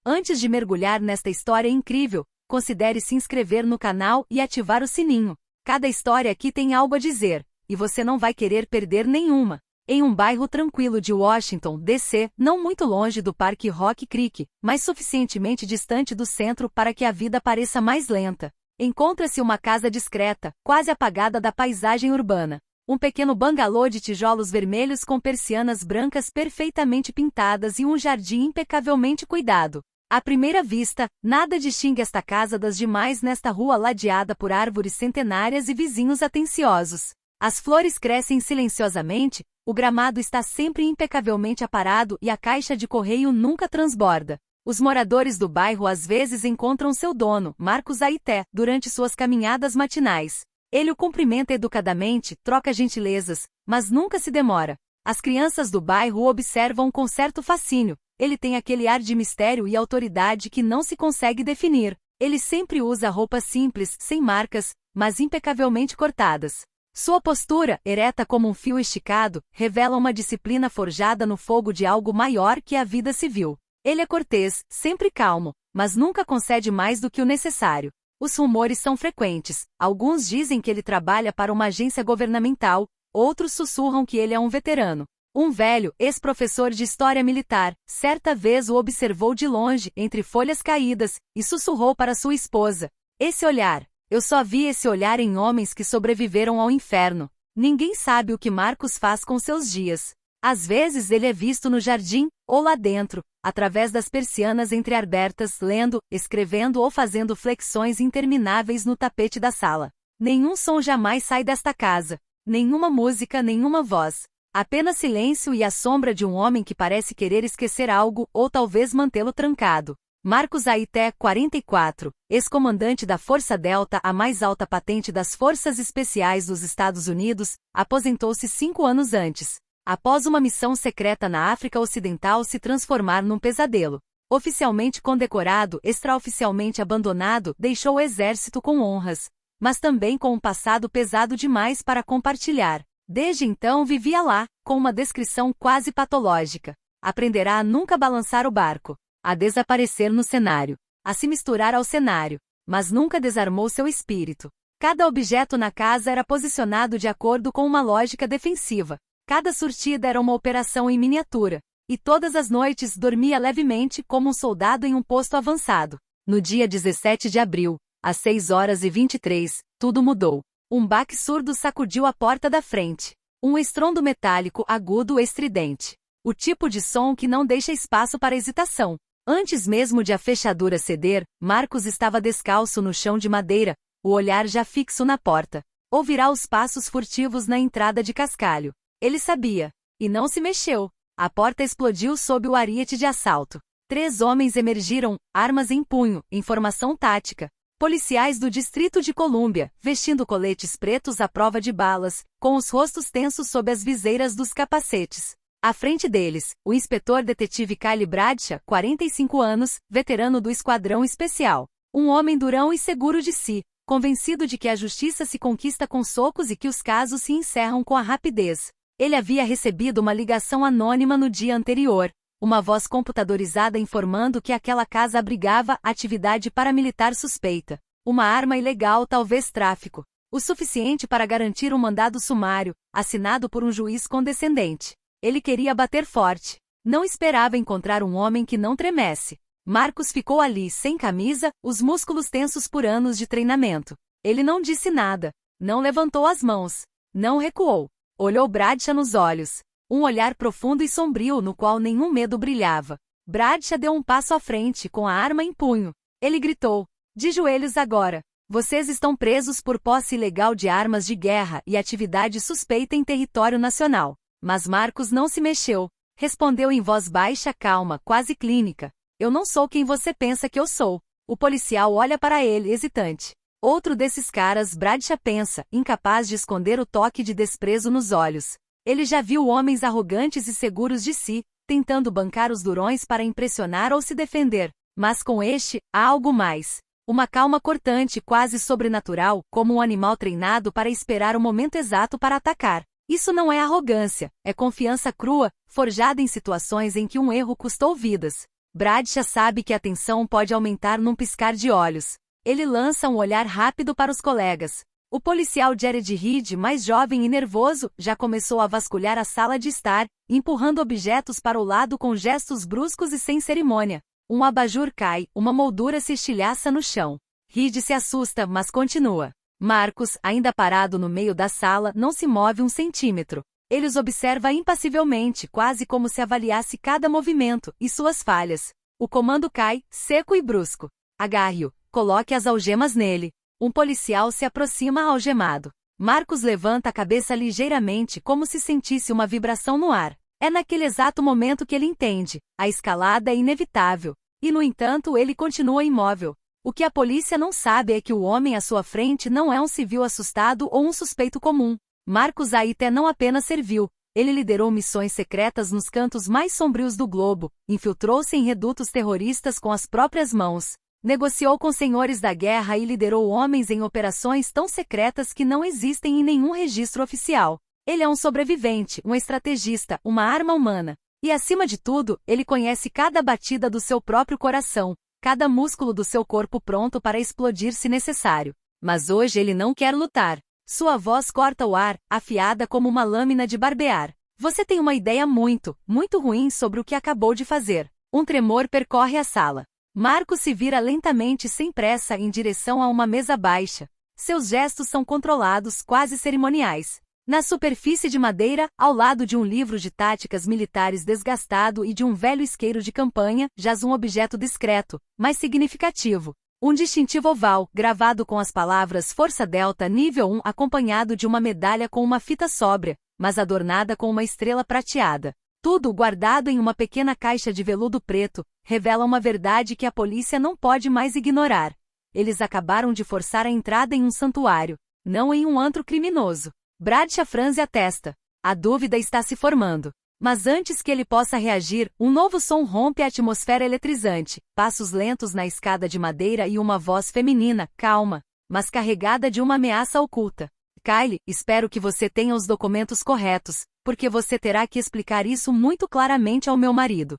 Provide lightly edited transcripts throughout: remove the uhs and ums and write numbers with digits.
Antes de mergulhar nesta história incrível, considere se inscrever no canal e ativar o sininho. Cada história aqui tem algo a dizer, e você não vai querer perder nenhuma. Em um bairro tranquilo de Washington, D.C., não muito longe do Parque Rock Creek, mas suficientemente distante do centro para que a vida pareça mais lenta, encontra-se uma casa discreta, quase apagada da paisagem urbana. Um pequeno bangalô de tijolos vermelhos com persianas brancas perfeitamente pintadas e um jardim impecavelmente cuidado. À primeira vista, nada distingue esta casa das demais nesta rua ladeada por árvores centenárias e vizinhos atenciosos. As flores crescem silenciosamente, o gramado está sempre impecavelmente aparado e a caixa de correio nunca transborda. Os moradores do bairro às vezes encontram seu dono, Marcos Aité, durante suas caminhadas matinais. Ele o cumprimenta educadamente, troca gentilezas, mas nunca se demora. As crianças do bairro o observam com certo fascínio. Ele tem aquele ar de mistério e autoridade que não se consegue definir. Ele sempre usa roupas simples, sem marcas, mas impecavelmente cortadas. Sua postura, ereta como um fio esticado, revela uma disciplina forjada no fogo de algo maior que a vida civil. Ele é cortês, sempre calmo, mas nunca concede mais do que o necessário. Os rumores são frequentes. Alguns dizem que ele trabalha para uma agência governamental, outros sussurram que ele é um veterano. Um velho, ex-professor de história militar, certa vez o observou de longe, entre folhas caídas, e sussurrou para sua esposa: "Esse olhar. Eu só vi esse olhar em homens que sobreviveram ao inferno." Ninguém sabe o que Marcos faz com seus dias. Às vezes ele é visto no jardim, ou lá dentro, através das persianas entreabertas, lendo, escrevendo ou fazendo flexões intermináveis no tapete da sala. Nenhum som jamais sai desta casa. Nenhuma música, nenhuma voz. Apenas silêncio e a sombra de um homem que parece querer esquecer algo, ou talvez mantê-lo trancado. Marcos Aité, 44, ex-comandante da Força Delta, a mais alta patente das Forças Especiais dos Estados Unidos, aposentou-se 5 anos antes, após uma missão secreta na África Ocidental se transformar num pesadelo. Oficialmente condecorado, extraoficialmente abandonado, deixou o exército com honras, mas também com um passado pesado demais para compartilhar. Desde então vivia lá, com uma descrição quase patológica. Aprenderá a nunca balançar o barco, a desaparecer no cenário, a se misturar ao cenário, mas nunca desarmou seu espírito. Cada objeto na casa era posicionado de acordo com uma lógica defensiva. Cada surtida era uma operação em miniatura, e todas as noites dormia levemente como um soldado em um posto avançado. No dia 17 de abril, às 6h23, tudo mudou. Um baque surdo sacudiu a porta da frente. Um estrondo metálico agudo estridente. O tipo de som que não deixa espaço para hesitação. Antes mesmo de a fechadura ceder, Marcos estava descalço no chão de madeira, o olhar já fixo na porta. Ouvirá os passos furtivos na entrada de cascalho. Ele sabia. E não se mexeu. A porta explodiu sob o ariete de assalto. 3 homens emergiram, armas em punho, em formação tática. Policiais do Distrito de Colômbia, vestindo coletes pretos à prova de balas, com os rostos tensos sob as viseiras dos capacetes. À frente deles, o inspetor detetive Kyle Bradshaw, 45 anos, veterano do Esquadrão Especial. Um homem durão e seguro de si, convencido de que a justiça se conquista com socos e que os casos se encerram com a rapidez. Ele havia recebido uma ligação anônima no dia anterior. Uma voz computadorizada informando que aquela casa abrigava atividade paramilitar suspeita. Uma arma ilegal, talvez tráfico. O suficiente para garantir um mandado sumário, assinado por um juiz condescendente. Ele queria bater forte. Não esperava encontrar um homem que não tremesse. Marcos ficou ali sem camisa, os músculos tensos por anos de treinamento. Ele não disse nada. Não levantou as mãos. Não recuou. Olhou Bradshaw nos olhos. Um olhar profundo e sombrio no qual nenhum medo brilhava. Bradshaw deu um passo à frente com a arma em punho. Ele gritou: "De joelhos agora. Vocês estão presos por posse ilegal de armas de guerra e atividade suspeita em território nacional." Mas Marcos não se mexeu. Respondeu em voz baixa, calma, quase clínica: "Eu não sou quem você pensa que eu sou." O policial olha para ele, hesitante. Outro desses caras, Bradshaw pensa, incapaz de esconder o toque de desprezo nos olhos. Ele já viu homens arrogantes e seguros de si, tentando bancar os durões para impressionar ou se defender. Mas com este, há algo mais. Uma calma cortante, quase sobrenatural, como um animal treinado para esperar o momento exato para atacar. Isso não é arrogância, é confiança crua, forjada em situações em que um erro custou vidas. Bradshaw sabe que a tensão pode aumentar num piscar de olhos. Ele lança um olhar rápido para os colegas. O policial Jared Reed, mais jovem e nervoso, já começou a vasculhar a sala de estar, empurrando objetos para o lado com gestos bruscos e sem cerimônia. Um abajur cai, uma moldura se estilhaça no chão. Reed se assusta, mas continua. Marcus, ainda parado no meio da sala, não se move um centímetro. Ele os observa impassivelmente, quase como se avaliasse cada movimento e suas falhas. O comando cai, seco e brusco. Agarre-o, coloque as algemas nele. Um policial se aproxima algemado. Marcus levanta a cabeça ligeiramente como se sentisse uma vibração no ar. É naquele exato momento que ele entende. A escalada é inevitável. E no entanto ele continua imóvel. O que a polícia não sabe é que o homem à sua frente não é um civil assustado ou um suspeito comum. Marcus Aité não apenas serviu, ele liderou missões secretas nos cantos mais sombrios do globo, infiltrou-se em redutos terroristas com as próprias mãos, negociou com senhores da guerra e liderou homens em operações tão secretas que não existem em nenhum registro oficial. Ele é um sobrevivente, um estrategista, uma arma humana. E acima de tudo, ele conhece cada batida do seu próprio coração, cada músculo do seu corpo pronto para explodir se necessário. Mas hoje ele não quer lutar. Sua voz corta o ar, afiada como uma lâmina de barbear. Você tem uma ideia muito ruim sobre o que acabou de fazer. Um tremor percorre a sala. Marcos se vira lentamente sem pressa em direção a uma mesa baixa. Seus gestos são controlados, quase cerimoniais. Na superfície de madeira, ao lado de um livro de táticas militares desgastado e de um velho isqueiro de campanha, jaz um objeto discreto, mas significativo. Um distintivo oval, gravado com as palavras Força Delta Nível 1, acompanhado de uma medalha com uma fita sóbria, mas adornada com uma estrela prateada. Tudo guardado em uma pequena caixa de veludo preto, revela uma verdade que a polícia não pode mais ignorar. Eles acabaram de forçar a entrada em um santuário, não em um antro criminoso. Bradshaw franze a testa. A dúvida está se formando. Mas antes que ele possa reagir, um novo som rompe a atmosfera eletrizante, passos lentos na escada de madeira e uma voz feminina, calma, mas carregada de uma ameaça oculta. Kyle, espero que você tenha os documentos corretos, porque você terá que explicar isso muito claramente ao meu marido.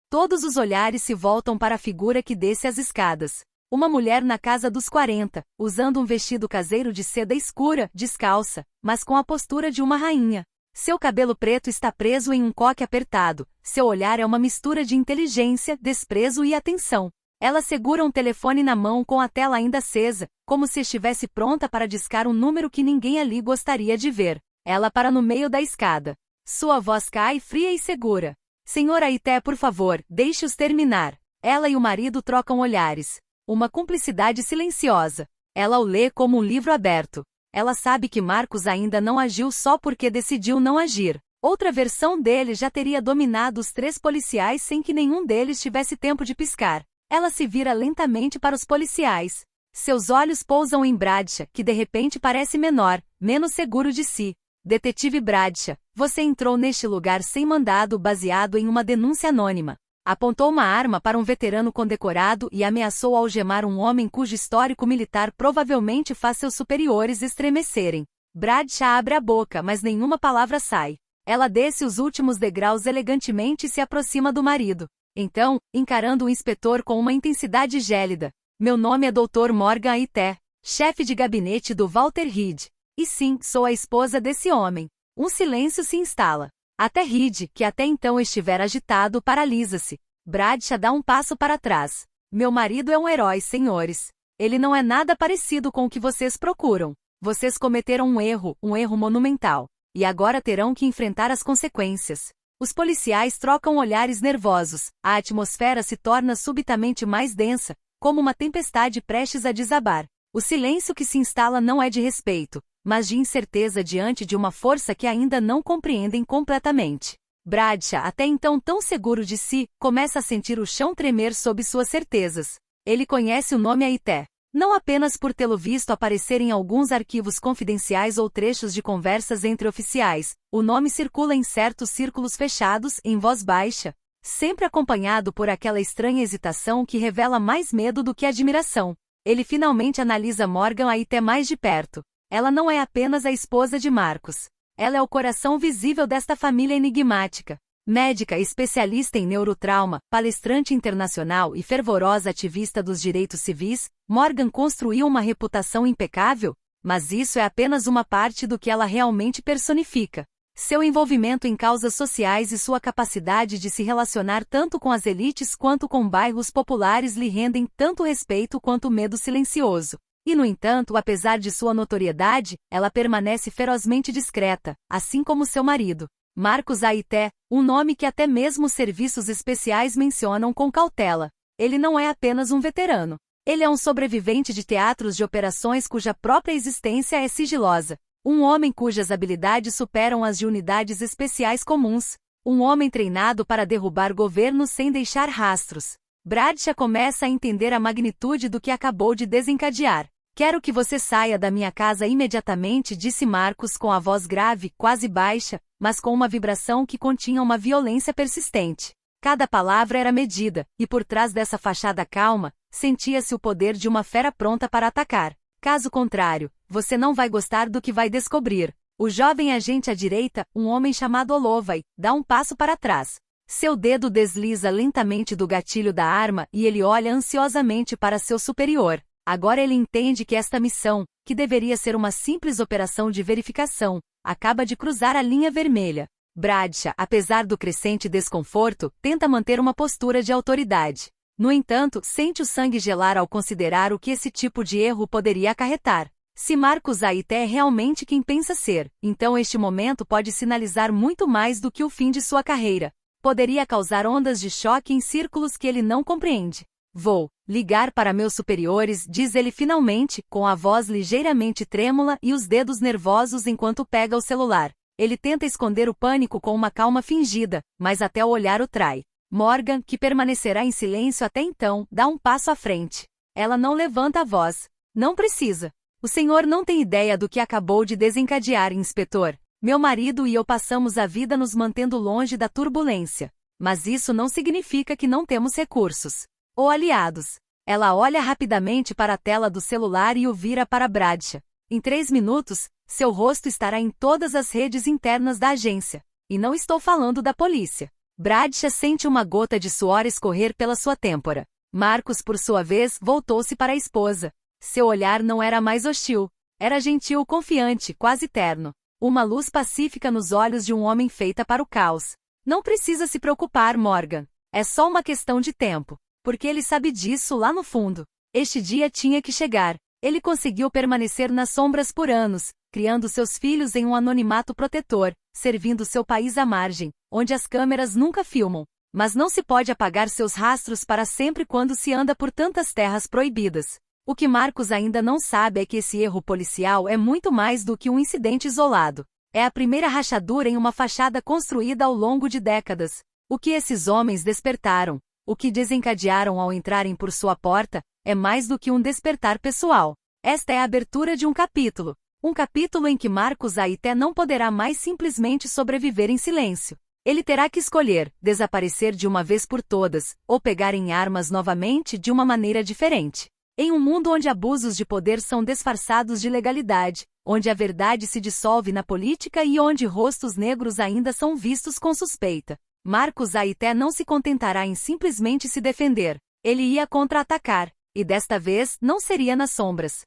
Todos os olhares se voltam para a figura que desce as escadas. Uma mulher na casa dos 40, usando um vestido caseiro de seda escura, descalça, mas com a postura de uma rainha. Seu cabelo preto está preso em um coque apertado, seu olhar é uma mistura de inteligência, desprezo e atenção. Ela segura um telefone na mão com a tela ainda acesa, como se estivesse pronta para discar um número que ninguém ali gostaria de ver. Ela para no meio da escada. Sua voz cai fria e segura. Senhora Aité, por favor, deixe-os terminar. Ela e o marido trocam olhares. Uma cumplicidade silenciosa. Ela o lê como um livro aberto. Ela sabe que Marcos ainda não agiu só porque decidiu não agir. Outra versão dele já teria dominado os 3 policiais sem que nenhum deles tivesse tempo de piscar. Ela se vira lentamente para os policiais. Seus olhos pousam em Bradshaw, que de repente parece menor, menos seguro de si. Detetive Bradshaw, você entrou neste lugar sem mandado baseado em uma denúncia anônima. Apontou uma arma para um veterano condecorado e ameaçou algemar um homem cujo histórico militar provavelmente faz seus superiores estremecerem. Bradshaw abre a boca, mas nenhuma palavra sai. Ela desce os últimos degraus elegantemente e se aproxima do marido. Então, encarando o inspetor com uma intensidade gélida. Meu nome é Dr. Morgan Aité, chefe de gabinete do Walter Reed. E sim, sou a esposa desse homem. Um silêncio se instala. Até Reed, que até então estivera agitado, paralisa-se. Bradshaw dá um passo para trás. Meu marido é um herói, senhores. Ele não é nada parecido com o que vocês procuram. Vocês cometeram um erro monumental. E agora terão que enfrentar as consequências. Os policiais trocam olhares nervosos. A atmosfera se torna subitamente mais densa, como uma tempestade prestes a desabar. O silêncio que se instala não é de respeito, mas de incerteza diante de uma força que ainda não compreendem completamente. Bradshaw, até então tão seguro de si, começa a sentir o chão tremer sob suas certezas. Ele conhece o nome Aité. Não apenas por tê-lo visto aparecer em alguns arquivos confidenciais ou trechos de conversas entre oficiais, o nome circula em certos círculos fechados, em voz baixa, sempre acompanhado por aquela estranha hesitação que revela mais medo do que admiração. Ele finalmente analisa Morgan Aité mais de perto. Ela não é apenas a esposa de Marcos. Ela é o coração visível desta família enigmática. Médica especialista em neurotrauma, palestrante internacional e fervorosa ativista dos direitos civis, Morgan construiu uma reputação impecável, mas isso é apenas uma parte do que ela realmente personifica. Seu envolvimento em causas sociais e sua capacidade de se relacionar tanto com as elites quanto com bairros populares lhe rendem tanto respeito quanto medo silencioso. E, no entanto, apesar de sua notoriedade, ela permanece ferozmente discreta, assim como seu marido. Marcus Aité, um nome que até mesmo os serviços especiais mencionam com cautela. Ele não é apenas um veterano. Ele é um sobrevivente de teatros de operações cuja própria existência é sigilosa. Um homem cujas habilidades superam as de unidades especiais comuns. Um homem treinado para derrubar governos sem deixar rastros. Bradshaw começa a entender a magnitude do que acabou de desencadear. Quero que você saia da minha casa imediatamente, disse Marcus com a voz grave, quase baixa, mas com uma vibração que continha uma violência persistente. Cada palavra era medida, e por trás dessa fachada calma, sentia-se o poder de uma fera pronta para atacar. Caso contrário, você não vai gostar do que vai descobrir. O jovem agente à direita, um homem chamado Holloway, dá um passo para trás. Seu dedo desliza lentamente do gatilho da arma e ele olha ansiosamente para seu superior. Agora ele entende que esta missão, que deveria ser uma simples operação de verificação, acaba de cruzar a linha vermelha. Bradshaw, apesar do crescente desconforto, tenta manter uma postura de autoridade. No entanto, sente o sangue gelar ao considerar o que esse tipo de erro poderia acarretar. Se Marcus Aité é realmente quem pensa ser, então este momento pode sinalizar muito mais do que o fim de sua carreira. Poderia causar ondas de choque em círculos que ele não compreende. Vou ligar para meus superiores, diz ele finalmente, com a voz ligeiramente trêmula e os dedos nervosos enquanto pega o celular. Ele tenta esconder o pânico com uma calma fingida, mas até o olhar o trai. Morgan, que permanecerá em silêncio até então, dá um passo à frente. Ela não levanta a voz. Não precisa. O senhor não tem ideia do que acabou de desencadear, inspetor. Meu marido e eu passamos a vida nos mantendo longe da turbulência. Mas isso não significa que não temos recursos. Ou aliados. Ela olha rapidamente para a tela do celular e o vira para Bradshaw. Em 3 minutos, seu rosto estará em todas as redes internas da agência. E não estou falando da polícia. Bradshaw sente uma gota de suor escorrer pela sua têmpora. Marcus, por sua vez, voltou-se para a esposa. Seu olhar não era mais hostil. Era gentil, confiante, quase terno. Uma luz pacífica nos olhos de um homem feita para o caos. Não precisa se preocupar, Morgan. É só uma questão de tempo. Porque ele sabe disso lá no fundo. Este dia tinha que chegar. Ele conseguiu permanecer nas sombras por anos, criando seus filhos em um anonimato protetor, servindo seu país à margem, onde as câmeras nunca filmam. Mas não se pode apagar seus rastros para sempre quando se anda por tantas terras proibidas. O que Marcus ainda não sabe é que esse erro policial é muito mais do que um incidente isolado. É a primeira rachadura em uma fachada construída ao longo de décadas. O que esses homens despertaram, o que desencadearam ao entrarem por sua porta, é mais do que um despertar pessoal. Esta é a abertura de um capítulo. Um capítulo em que Marcus Aité não poderá mais simplesmente sobreviver em silêncio. Ele terá que escolher, desaparecer de uma vez por todas, ou pegar em armas novamente de uma maneira diferente. Em um mundo onde abusos de poder são disfarçados de legalidade, onde a verdade se dissolve na política e onde rostos negros ainda são vistos com suspeita, Marcus Aité não se contentará em simplesmente se defender. Ele ia contra-atacar, e desta vez não seria nas sombras.